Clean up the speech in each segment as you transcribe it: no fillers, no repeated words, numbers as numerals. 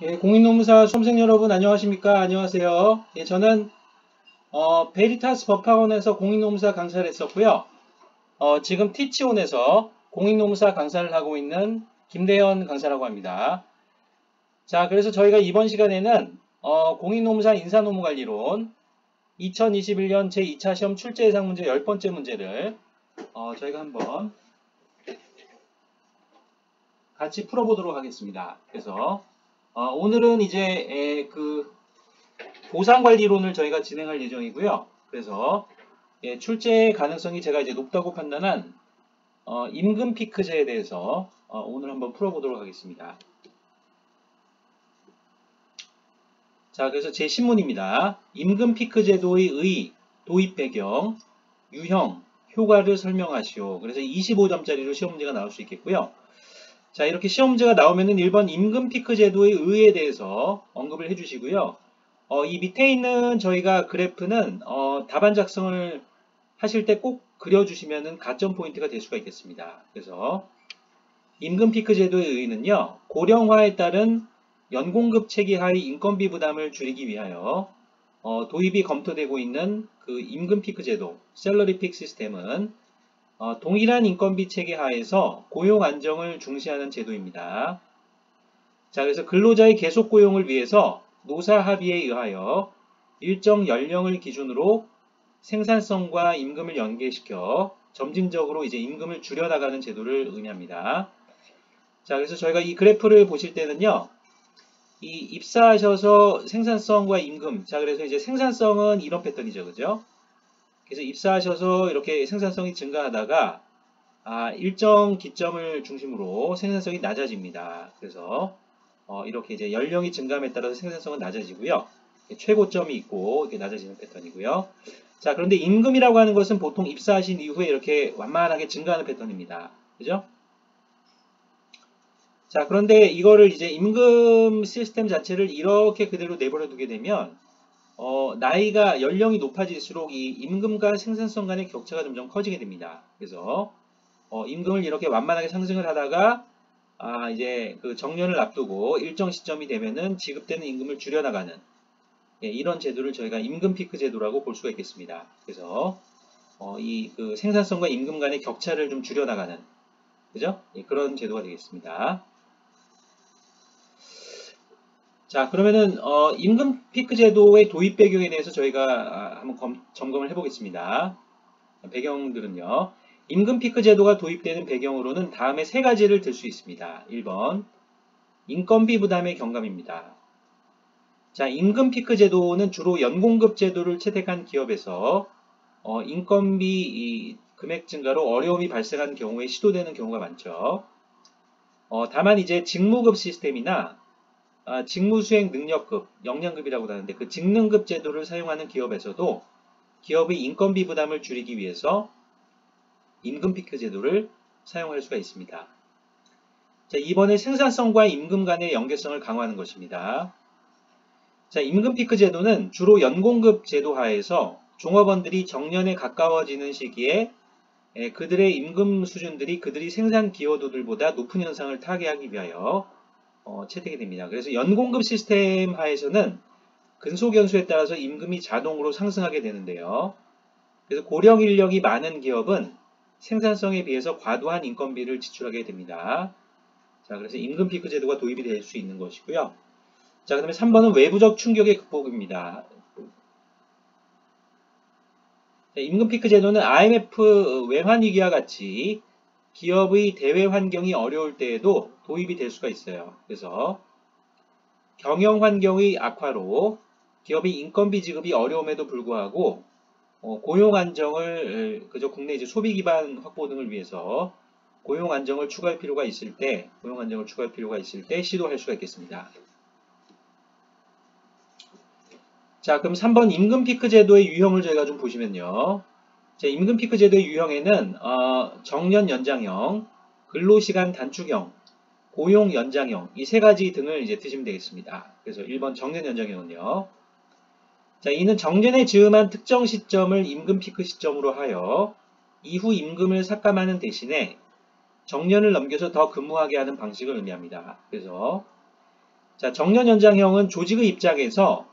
예, 공인노무사 수험생 여러분 안녕하십니까? 안녕하세요. 예, 저는 베리타스 법학원에서 공인노무사 강사를 했었고요. 지금 티치온에서 공인노무사 강사를 하고 있는 김대현 강사라고 합니다. 자, 그래서 저희가 이번 시간에는 공인노무사 인사노무관리론 2021년 제2차 시험 출제 예상 문제 10번째 문제를 저희가 한번 같이 풀어보도록 하겠습니다. 그래서 오늘은 이제 보상관리론을 저희가 진행할 예정이고요. 그래서 출제 가능성이 제가 이제 높다고 판단한 임금 피크제에 대해서 오늘 한번 풀어보도록 하겠습니다. 자, 그래서 제 신문입니다. 임금 피크 제도의 도입 배경, 유형, 효과를 설명하시오. 그래서 25점짜리로 시험 문제가 나올 수 있겠고요. 자, 이렇게 시험 문제가 나오면은 1번 임금 피크 제도의 의에 대해서 언급을 해주시고요. 이 밑에 있는 저희가 그래프는 답안 작성을 하실 때 꼭 그려주시면은 가점 포인트가 될 수가 있겠습니다. 그래서 임금 피크 제도의 의의는요, 고령화에 따른 연공급 체계 하의 인건비 부담을 줄이기 위하여 도입이 검토되고 있는 그 임금 피크 제도, 셀러리 픽 시스템은 동일한 인건비 체계 하에서 고용 안정을 중시하는 제도입니다. 자, 그래서 근로자의 계속 고용을 위해서 노사 합의에 의하여 일정 연령을 기준으로 생산성과 임금을 연계시켜 점진적으로 이제 임금을 줄여나가는 제도를 의미합니다. 자, 그래서 저희가 이 그래프를 보실 때는요, 이 입사하셔서 생산성과 임금, 자, 그래서 이제 생산성은 이런 패턴이죠, 그죠? 그래서 입사하셔서 이렇게 생산성이 증가하다가 일정 기점을 중심으로 생산성이 낮아집니다. 그래서 이렇게 이제 연령이 증감에 따라서 생산성은 낮아지고요. 최고점이 있고 이렇게 낮아지는 패턴이고요. 자, 그런데 임금이라고 하는 것은 보통 입사하신 이후에 이렇게 완만하게 증가하는 패턴입니다. 그죠? 자, 그런데 이거를 이제 임금 시스템 자체를 이렇게 그대로 내버려 두게 되면 나이가 연령이 높아질수록 이 임금과 생산성 간의 격차가 점점 커지게 됩니다. 그래서 임금을 이렇게 완만하게 상승을 하다가 이제 그 정년을 앞두고 일정 시점이 되면은 지급되는 임금을 줄여나가는 이런 제도를 저희가 임금 피크 제도라고 볼 수가 있겠습니다. 그래서 이 그 생산성과 임금 간의 격차를 좀 줄여나가는 그죠? 그런 제도가 되겠습니다. 자, 그러면은 임금 피크 제도의 도입 배경에 대해서 저희가 한번 점검을 해보겠습니다. 배경들은요. 임금 피크 제도가 도입되는 배경으로는 다음에 세 가지를 들 수 있습니다. 1번 인건비 부담의 경감입니다. 자, 임금 피크 제도는 주로 연공급 제도를 채택한 기업에서 인건비 금액 증가로 어려움이 발생한 경우에 시도되는 경우가 많죠. 다만 이제 직무급 시스템이나 직무수행 능력급, 역량급이라고 하는데 그 직능급 제도를 사용하는 기업에서도 기업의 인건비 부담을 줄이기 위해서 임금 피크 제도를 사용할 수가 있습니다. 자, 이번에 생산성과 임금 간의 연계성을 강화하는 것입니다. 자, 임금 피크 제도는 주로 연공급 제도 하에서 종업원들이 정년에 가까워지는 시기에 그들의 임금 수준들이 그들이 생산 기여도들보다 높은 현상을 타개하기 위하여 채택이 됩니다. 그래서 연공급 시스템 하에서는 근속연수에 따라서 임금이 자동으로 상승하게 되는데요. 그래서 고령 인력이 많은 기업은 생산성에 비해서 과도한 인건비를 지출하게 됩니다. 자, 그래서 임금 피크 제도가 도입이 될 수 있는 것이고요. 자, 그 다음에 3번은 외부적 충격의 극복입니다. 자, 임금 피크 제도는 IMF 외환위기와 같이 기업의 대외 환경이 어려울 때에도 도입이 될 수가 있어요. 그래서 경영 환경의 악화로 기업의 인건비 지급이 어려움에도 불구하고 고용 안정을 그저 국내 이제 소비 기반 확보 등을 위해서 고용 안정을 추구할 필요가 있을 때 시도할 수가 있겠습니다. 자, 그럼 3번 임금 피크 제도의 유형을 저희가 좀 보시면요. 자, 임금 피크 제도의 유형에는 정년 연장형, 근로시간 단축형, 고용 연장형 이 세 가지 등을 이제 드시면 되겠습니다. 그래서 1번 정년 연장형은요. 자, 이는 정년에 즈음한 특정 시점을 임금 피크 시점으로 하여 이후 임금을 삭감하는 대신에 정년을 넘겨서 더 근무하게 하는 방식을 의미합니다. 그래서 자, 정년 연장형은 조직의 입장에서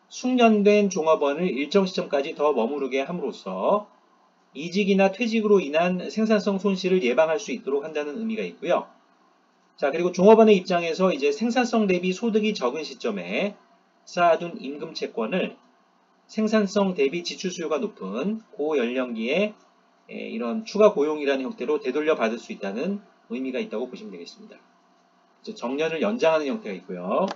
숙련된 종업원을 일정 시점까지 더 머무르게 함으로써 이직이나 퇴직으로 인한 생산성 손실을 예방할 수 있도록 한다는 의미가 있고요. 자, 그리고 종업원의 입장에서 이제 생산성 대비 소득이 적은 시점에 쌓아둔 임금 채권을 생산성 대비 지출 수요가 높은 고연령기에 이런 추가 고용이라는 형태로 되돌려 받을 수 있다는 의미가 있다고 보시면 되겠습니다. 정년을 연장하는 형태가 있고요.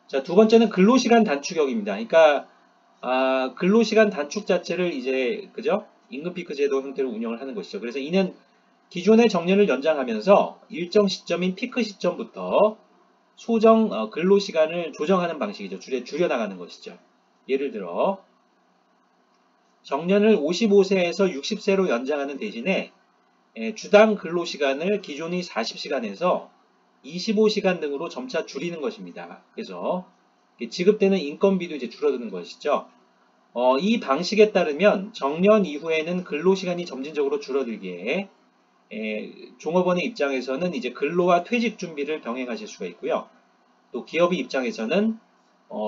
자, 두 번째는 근로시간 단축형입니다. 그러니까 근로시간 단축 자체를 이제 그죠? 임금피크 제도 형태로 운영을 하는 것이죠. 그래서 이는 기존의 정년을 연장하면서 일정 시점인 피크 시점부터 소정 근로시간을 조정하는 방식이죠. 줄여나가는 것이죠. 예를 들어 정년을 55세에서 60세로 연장하는 대신에 주당 근로시간을 기존의 40시간에서 25시간 등으로 점차 줄이는 것입니다. 그래서 지급되는 인건비도 이제 줄어드는 것이죠. 이 방식에 따르면 정년 이후에는 근로시간이 점진적으로 줄어들기에 종업원의 입장에서는 이제 근로와 퇴직 준비를 병행하실 수가 있고요. 또 기업의 입장에서는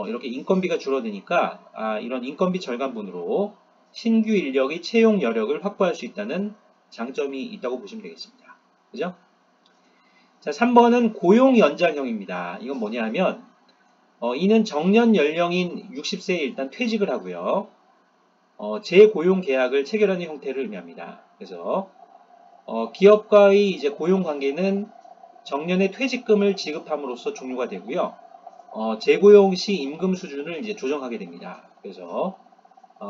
이렇게 인건비가 줄어드니까 이런 인건비 절감분으로 신규 인력의 채용 여력을 확보할 수 있다는 장점이 있다고 보시면 되겠습니다. 그죠? 자, 3번은 고용 연장형입니다. 이건 뭐냐면 이는 정년 연령인 60세에 일단 퇴직을 하고요. 재고용 계약을 체결하는 형태를 의미합니다. 그래서 기업과의 이제 고용 관계는 정년의 퇴직금을 지급함으로써 종료가 되고요. 재고용 시 임금 수준을 이제 조정하게 됩니다. 그래서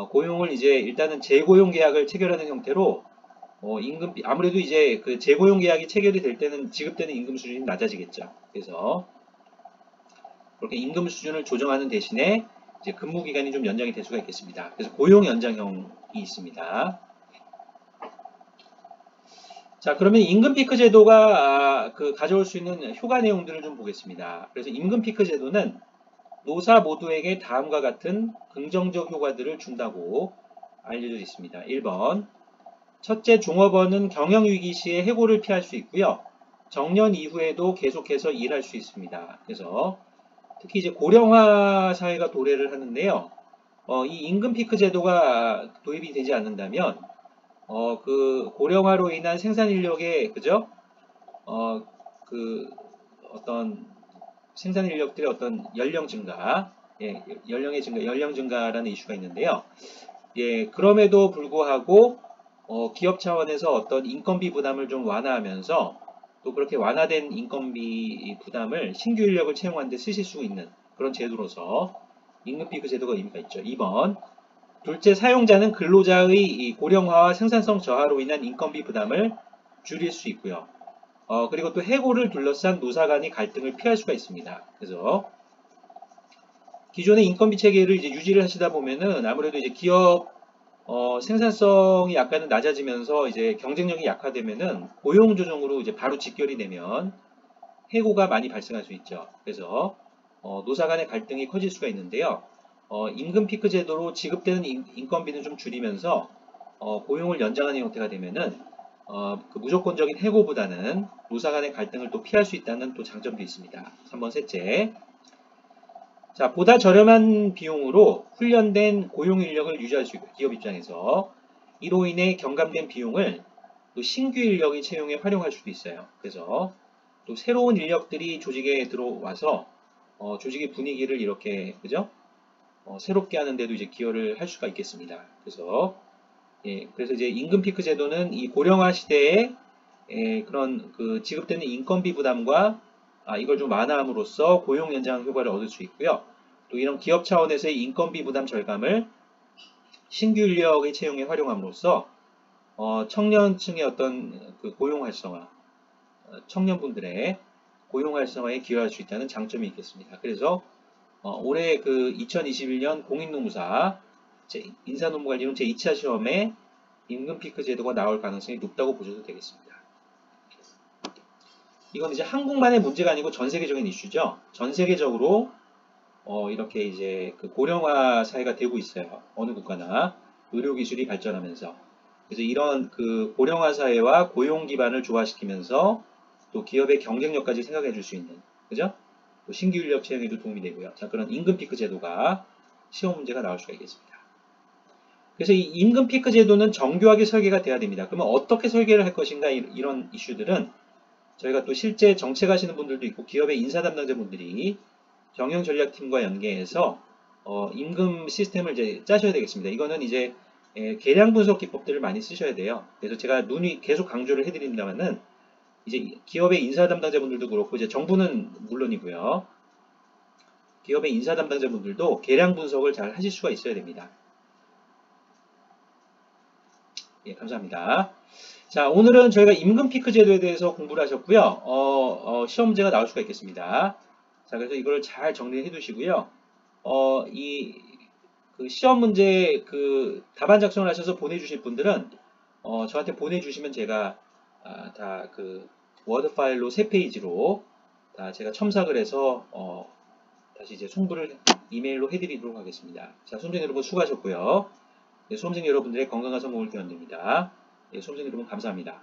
고용을 이제 일단은 재고용 계약을 체결하는 형태로 임금비 아무래도 이제 그 재고용 계약이 체결이 될 때는 지급되는 임금 수준이 낮아지겠죠. 그래서 그렇게 임금 수준을 조정하는 대신에 이제 근무 기간이 좀 연장이 될 수가 있겠습니다. 그래서 고용 연장형이 있습니다. 자, 그러면 임금 피크 제도가 가져올 수 있는 효과 내용들을 좀 보겠습니다. 그래서 임금 피크 제도는 노사 모두에게 다음과 같은 긍정적 효과들을 준다고 알려져 있습니다. 1번, 첫째, 종업원은 경영위기 시에 해고를 피할 수 있고요. 정년 이후에도 계속해서 일할 수 있습니다. 그래서 특히 이제 고령화 사회가 도래를 하는데요. 이 임금 피크 제도가 도입이 되지 않는다면 그 고령화로 인한 생산 인력의 그죠? 그 어떤 생산 인력들의 어떤 연령 증가, 연령 증가라는 이슈가 있는데요. 예, 그럼에도 불구하고 기업 차원에서 어떤 인건비 부담을 좀 완화하면서 또 그렇게 완화된 인건비 부담을 신규 인력을 채용하는 데 쓰실 수 있는 그런 제도로서 임금피크 제도가 의미가 있죠. 2번, 둘째, 사용자는 근로자의 이 고령화와 생산성 저하로 인한 인건비 부담을 줄일 수 있고요. 그리고 또 해고를 둘러싼 노사 간의 갈등을 피할 수가 있습니다. 그래서 기존의 인건비 체계를 이제 유지를 하시다 보면은 아무래도 이제 기업 생산성이 약간은 낮아지면서 이제 경쟁력이 약화되면은 고용 조정으로 이제 바로 직결이 되면 해고가 많이 발생할 수 있죠. 그래서 노사 간의 갈등이 커질 수가 있는데요. 임금 피크 제도로 지급되는 인건비는 좀 줄이면서 고용을 연장하는 형태가 되면은 그 무조건적인 해고보다는 노사 간의 갈등을 또 피할 수 있다는 또 장점도 있습니다. 3번 셋째. 자, 보다 저렴한 비용으로 훈련된 고용 인력을 유지할 수 있고 기업 입장에서 이로 인해 경감된 비용을 또 신규 인력의 채용에 활용할 수도 있어요. 그래서 또 새로운 인력들이 조직에 들어와서 조직의 분위기를 이렇게 그죠? 새롭게 하는데도 이제 기여를 할 수가 있겠습니다. 그래서 이제 임금 피크 제도는 이 고령화 시대에 그런 그 지급되는 인건비 부담과 이걸 좀 완화함으로써 고용 연장 효과를 얻을 수 있고요. 또 이런 기업 차원에서의 인건비 부담 절감을 신규 인력의 채용에 활용함으로써 청년층의 어떤 그 고용 활성화, 청년분들의 고용 활성화에 기여할 수 있다는 장점이 있겠습니다. 그래서 올해 그 2021년 공인노무사 인사노무관리론 제2차 시험에 임금 피크 제도가 나올 가능성이 높다고 보셔도 되겠습니다. 이건 이제 한국만의 문제가 아니고 전 세계적인 이슈죠. 전 세계적으로 이렇게 이제 그 고령화 사회가 되고 있어요. 어느 국가나 의료기술이 발전하면서. 그래서 이런 그 고령화 사회와 고용 기반을 조화시키면서 또 기업의 경쟁력까지 생각해 줄 수 있는, 그죠? 또 신규 인력 채용에도 도움이 되고요. 자, 그런 임금 피크 제도가 시험 문제가 나올 수가 있겠습니다. 그래서 이 임금 피크 제도는 정교하게 설계가 돼야 됩니다. 그러면 어떻게 설계를 할 것인가 이런 이슈들은 저희가 또 실제 정책하시는 분들도 있고 기업의 인사 담당자분들이 경영전략팀과 연계해서 임금 시스템을 이제 짜셔야 되겠습니다. 이거는 이제 계량 분석 기법들을 많이 쓰셔야 돼요. 그래서 제가 계속 강조를 해드립니다만은 이제 기업의 인사 담당자분들도 그렇고 이제 정부는 물론이고요. 기업의 인사 담당자분들도 계량 분석을 잘 하실 수가 있어야 됩니다. 예, 감사합니다. 자, 오늘은 저희가 임금 피크 제도에 대해서 공부를 하셨고요. 시험 문제가 나올 수가 있겠습니다. 자, 그래서 이거를 잘 정리해 두시고요. 그 시험 문제 답안 작성을 하셔서 보내주실 분들은 저한테 보내주시면 제가 다 그 워드 파일로 3페이지로 다 제가 첨삭을 해서 다시 이제 송부를 이메일로 해드리도록 하겠습니다. 자, 수험생 여러분 수고하셨고요. 네, 수험생 여러분들의 건강한 성공을 기원드립니다. 네, 수험생 여러분 감사합니다.